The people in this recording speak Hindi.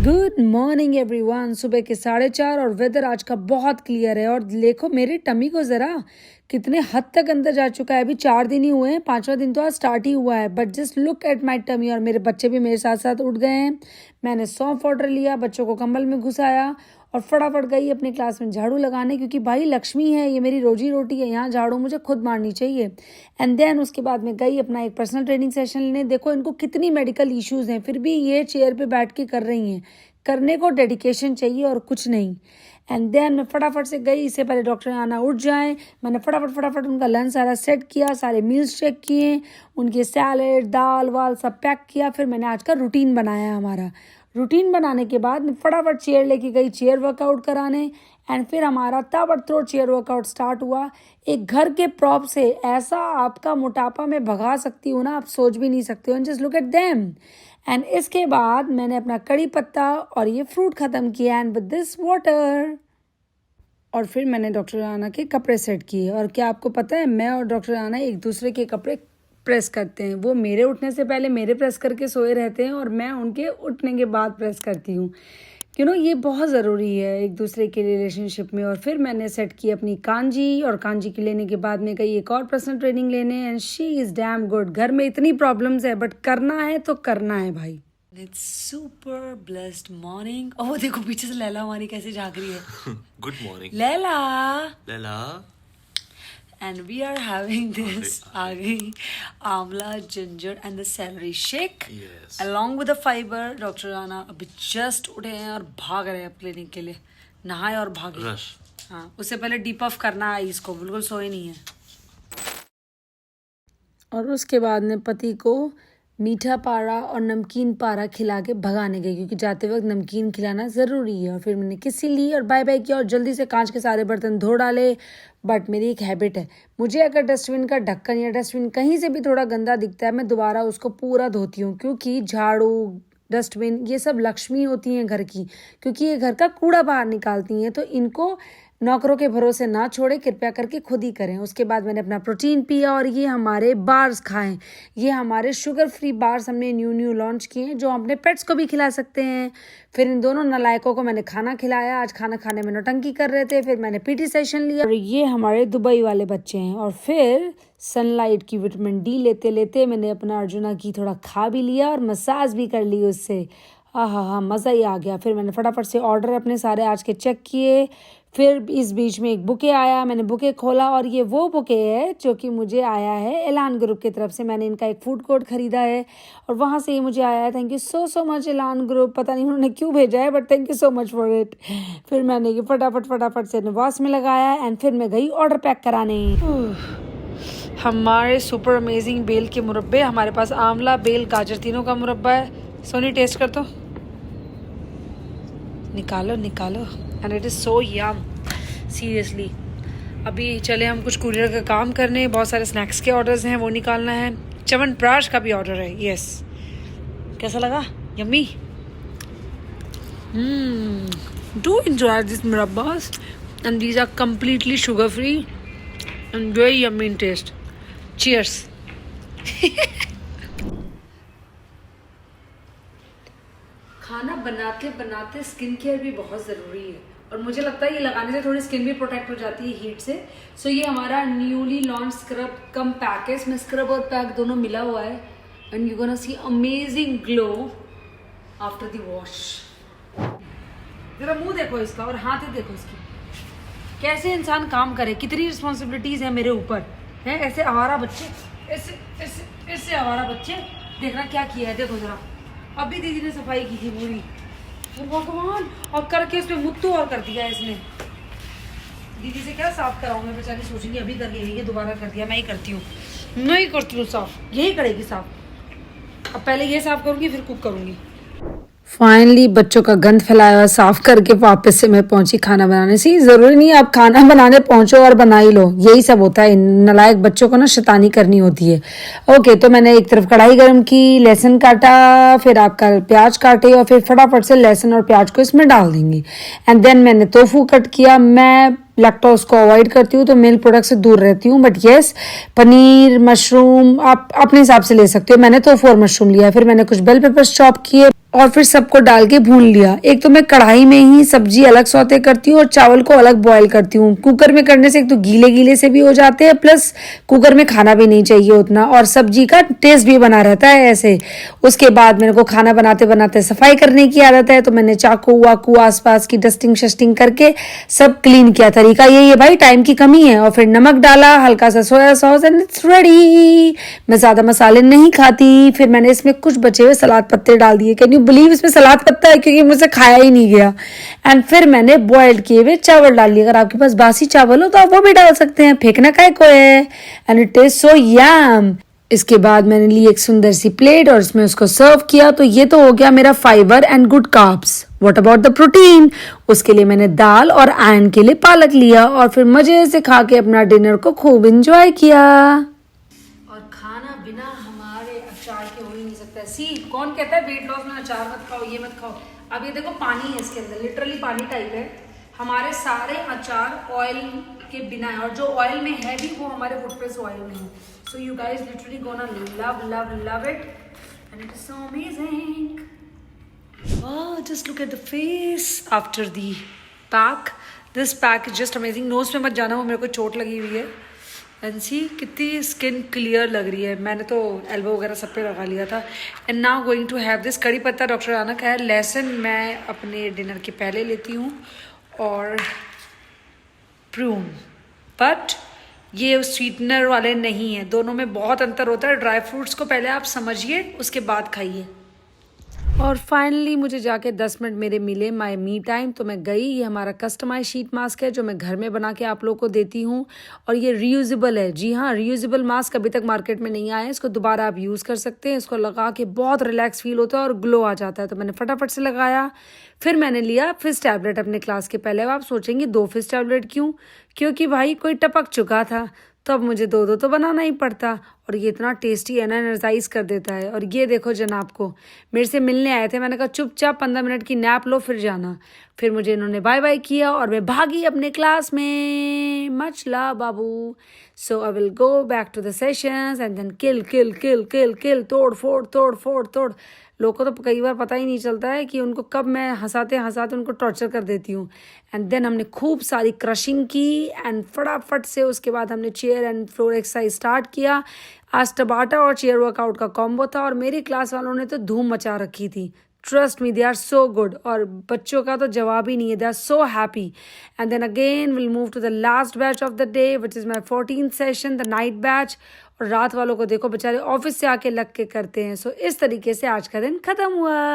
Good morning everyone. सुबह के 4:30 और वेदर आज का बहुत क्लियर है। और देखो मेरी टमी को ज़रा कितने हद तक अंदर जा चुका है। अभी 4 दिन ही हुए हैं, 5वां दिन तो आज स्टार्ट ही हुआ है। But just look at my tummy. और मेरे बच्चे भी मेरे साथ साथ उठ गए हैं। मैंने सौंफ पाउडर लिया, बच्चों को कंबल में घुसाया और फटाफट गई अपनी क्लास में झाड़ू लगाने, क्योंकि भाई लक्ष्मी है, ये मेरी रोजी रोटी है, यहाँ झाड़ू मुझे खुद मारनी चाहिए। एंड देन उसके बाद मैं गई अपना एक पर्सनल ट्रेनिंग सेशन लेने। देखो इनको कितनी मेडिकल इश्यूज़ हैं, फिर भी ये चेयर पे बैठ के कर रही हैं। करने को डेडिकेशन चाहिए और कुछ नहीं। एंड देन मैं फटाफट से गई, इससे पहले डॉक्टर आना उठ जाए, मैंने फटाफट उनका लंच सारा सेट किया, सारे मील्स चेक किए, उनके सैलेड दाल वाल सब पैक किया। फिर मैंने आज का रूटीन बनाया। हमारा रूटीन बनाने के बाद मैं फटाफट चेयर लेके गई चेयर वर्कआउट कराने। एंड फिर हमारा ताबड़तोड़ चेयर वर्कआउट स्टार्ट हुआ। एक घर के प्रॉप से ऐसा आपका मोटापा में भगा सकती हूँ ना, आप सोच भी नहीं सकते हो। Just look at them. And इसके बाद मैंने अपना कड़ी पत्ता और ये फ्रूट ख़त्म किया एंड विद दिस वाटर। और फिर मैंने डॉक्टर राना के कपड़े सेट किए। और क्या आपको पता है, मैं और डॉक्टर राना एक दूसरे के कपड़े प्रेस करते हैं। वो मेरे उठने से पहले मेरे प्रेस करके सोए रहते हैं और मैं उनके उठने के बाद प्रेस करती हूँ। ये बहुत ज़रूरी है एक दूसरे के रिलेशनशिप में। और फिर मैंने सेट की अपनी कांजी, और कांजी की लेने के बाद मैं गई एक और पर्सनल ट्रेनिंग लेने। And she is damn good. घर में इतनी प्रॉब्लम्स है बट करना है तो करना है भाई। It's super blessed morning. Oh, देखो पीछे से लैला हमारी कैसे झांक रही है। Good morning. Laila. Lela. And we are having this आ गई आंवला ginger and the celery shake. Yes. Along with the fiber. Doctor Rana अभी जस्ट उठे हैं और भाग रहे हैं क्लिनिक के लिए। नहाए और भागे। Rush. हाँ, उससे पहले डीप ऑफ करना है इसको, बिल्कुल सोए नहीं है। और उसके बाद ने पति को मीठा पारा और नमकीन पारा खिला के भगाने गई, क्योंकि जाते वक्त नमकीन खिलाना ज़रूरी है। और फिर मैंने किसी ली और बाय बाय किया और जल्दी से कांच के सारे बर्तन धो डाले। बट मेरी एक हैबिट है, मुझे अगर डस्टबिन का ढक्कन या डस्टबिन कहीं से भी थोड़ा गंदा दिखता है, मैं दोबारा उसको पूरा धोती हूँ। क्योंकि झाड़ू, डस्टबिन ये सब लक्ष्मी होती हैं घर की, क्योंकि ये घर का कूड़ा बाहर निकालती हैं। तो इनको नौकरों के भरोसे ना छोड़े, कृपया करके खुद ही करें। उसके बाद मैंने अपना प्रोटीन पिया और ये हमारे बार्स खाएं। ये हमारे शुगर फ्री बार्स हमने न्यू लॉन्च किए हैं, जो हम अपने पेट्स को भी खिला सकते हैं। फिर इन दोनों नालायकों को मैंने खाना खिलाया। आज खाना खाने में नौटंकी कर रहे थे। फिर मैंने पीटी सेशन लिया। और ये हमारे दुबई वाले बच्चे हैं। और फिर सनलाइट की विटामिन डी लेते लेते मैंने अपना अर्जुना की थोड़ा खा भी लिया और मसाज भी कर ली उससे। हाँ, मज़ा ही आ गया। फिर मैंने फटाफट से ऑर्डर अपने सारे आज के चेक किए। फिर इस बीच में एक बुके आया, मैंने बुके खोला और ये वो बुके है जो कि मुझे आया है एलान ग्रुप की तरफ से। मैंने इनका एक फूड कोर्ट ख़रीदा है और वहाँ से ये मुझे आया है। थैंक यू सो मच एलान ग्रुप। पता नहीं उन्होंने क्यों भेजा है, but thank you so much for it. फिर मैंने ये फटाफट से नवास में लगाया एंड फिर मैं गई ऑर्डर पैक कराने। हमारे सुपर अमेजिंग बेल के मुरब्बे, हमारे पास आंवला, बेल, गाजर तीनों का मुरब्बा है। सोनी टेस्ट कर दो, निकालो। And it is so yum seriously. अभी चले हम कुछ कुरियर का काम करने। बहुत सारे स्नैक्स के ऑर्डर्स हैं, वो निकालना है। च्यवनप्राश का भी ऑर्डर है। यस, कैसा लगा? Yummy. Do enjoy this murabbas and these are completely sugar free and very yummy in taste. Cheers. खाना बनाते बनाते स्किन केयर भी बहुत ज़रूरी है। और मुझे लगता है ये लगाने से थोड़ी स्किन भी प्रोटेक्ट हो जाती है हीट से। सो ये हमारा न्यूली लॉन्च स्क्रब कम पैक है। इसमें स्क्रब और पैक दोनों मिला हुआ है। And you gonna see amazing glow after the wash. जरा मुंह देखो इसका और हाथ देखो इसकी, कैसे इंसान काम करे। कितनी रिस्पॉन्सिबिलिटीज़ है मेरे ऊपर है। ऐसे आवारा बच्चे, ऐसे आवारा बच्चे, देखना क्या किया है। देखो जरा, अभी दीदी ने सफाई की थी पूरी, भगवान, और करके उसमें मुत्तू और कर दिया इसने। दीदी से क्या साफ कराऊं मैं, बेचारी सोचेंगी अभी कर गई है, दोबारा कर दिया। मैं ही करती हूँ, नहीं करती हूँ साफ, यही करेगी साफ। अब पहले ये साफ करूँगी फिर कुक करूँगी। फाइनली बच्चों का गंद फैलाया हुआ साफ करके वापस से मैं पहुंची खाना बनाने से। ज़रूरी नहीं आप खाना बनाने पहुंचो और बना ही लो, यही सब होता है। नालायक बच्चों को ना शैतानी करनी होती है। ओके, तो मैंने एक तरफ कढ़ाई गरम की, लहसुन काटा, फिर आपका प्याज काटे और फिर फटाफट से लहसुन और प्याज को इसमें डाल देंगी। एंड देन मैंने टोफू कट किया। मैं लैक्टोज को अवॉइड करती हूँ तो मिल्क प्रोडक्ट से दूर रहती हूँ। बट येस, पनीर, मशरूम आप अपने हिसाब से ले सकते हो। मैंने टोफू और मशरूम लिया। फिर मैंने कुछ बेल पेपर्स चॉप किए और फिर सबको डाल के भून लिया। एक तो मैं कढ़ाई में ही सब्जी अलग सौते करती हूँ और चावल को अलग बॉईल करती हूँ। कुकर में करने से एक तो गीले गीले से भी हो जाते हैं, प्लस कुकर में खाना भी नहीं चाहिए उतना, और सब्जी का टेस्ट भी बना रहता है ऐसे। उसके बाद मेरे को खाना बनाते बनाते सफाई करने की आदत है, तो मैंने चाकू वाकू आसपास की डस्टिंग शस्टिंग करके सब क्लीन किया। तरीका यही है भाई, टाइम की कमी है। और फिर नमक डाला, हल्का सा soya sauce, and it's ready. मैं ज़्यादा मसाले नहीं खाती। फिर मैंने इसमें कुछ बचे हुए सलाद पत्ते डाल दिए। कैन यू बिलीव इसमें सलाद पत्ता है, क्योंकि मुझसे खाया ही नहीं गया। एंड फिर मैंने बॉइल्ड किए हुए चावल डाल लिए। अगर आपके पास बासी चावल हो तो आप वो भी डाल सकते हैं, फेंकना काय को है। एंड इट इज सो यम। इसके बाद मैंने ली एक सुंदर सी प्लेट और उसमें उसको सर्व किया। तो ये तो हो गया मेरा fibre and good carbs. What about the protein? उसके लिए मैंने दाल और आयरन के लिए पालक लिया और फिर मजे से खा के अपना डिनर को खूब एंजॉय किया। और खाना बिना हमारे अचार के हो ही नहीं सकता। सी, कौन कहता है वेट लॉस में अचार मत खाओ, ये मत खाओ। अब ये देखो, पानी है इसके अंदर, लिटरली पानी टाइप है। हमारे सारे अचार ऑयल के बिना है, और जो ऑयल में है भी वो हमारे वुड प्रेस ऑयल में है। So you guys literally gonna love love love it and it is so amazing. Wow, just look at the face after the pack. This pack is just amazing. Nose में मत जाना, वो मेरे को चोट लगी हुई है। एंड सी कितनी स्किन क्लियर लग रही है। मैंने तो एल्बो वगैरह सब पे लगा लिया था। And now going to have this kadi patta doctor Rana का है। लहसुन मैं अपने डिनर के पहले लेती हूँ, और प्रून, बट ये स्वीटनर वाले नहीं है। दोनों में बहुत अंतर होता है। ड्राई फ्रूट्स को पहले आप समझिए, उसके बाद खाइए। और फाइनली मुझे जाके 10 मिनट मेरे मिले माय मी टाइम, तो मैं गई। ये हमारा कस्टमाइज शीट मास्क है जो मैं घर में बना के आप लोगों को देती हूँ, और ये रीयूजेबल है। जी हाँ, रीयूजेबल मास्क अभी तक मार्केट में नहीं आया है। इसको दोबारा आप यूज़ कर सकते हैं। इसको लगा के बहुत रिलैक्स फील होता है और ग्लो आ जाता है। तो मैंने फटाफट से लगाया। फिर मैंने लिया फिश टैबलेट अपने क्लास के पहले। अब आप सोचेंगे 2 फिश टैबलेट क्यों? क्योंकि भाई कोई टपक चुका था, तो अब मुझे 2 तो बनाना ही पड़ता। और ये इतना टेस्टी है ना, एनर्जाइज कर देता है। और ये देखो जनाब को मेरे से मिलने आए थे, मैंने कहा चुपचाप 15 मिनट की नैप लो फिर जाना। फिर मुझे इन्होंने बाय बाय किया और मैं भागी अपने क्लास में। मच लव बाबू। So I will go back to the sessions and then kill kill kill kill kill, तोड़ फोड़ तोड़ फोड़ तोड़। लोगों को तो कई बार पता ही नहीं चलता है कि उनको कब मैं हंसाते हंसाते उनको टॉर्चर कर देती हूँ। एंड देन हमने खूब सारी क्रशिंग की एंड फटाफट से उसके बाद हमने chair and floor exercise start किया। आज टबाटा और चेयर वर्कआउट का कॉम्बो था, और मेरी क्लास वालों ने तो धूम मचा रखी थी। Trust me, they are so good. और बच्चों का तो जवाब ही नहीं है, they are so happy. And then again will move to the last batch of the day which is my 14th session, the night batch. और रात वालों को देखो बेचारे ऑफिस से आके लग के करते हैं। सो इस तरीके से आज का दिन खत्म हुआ।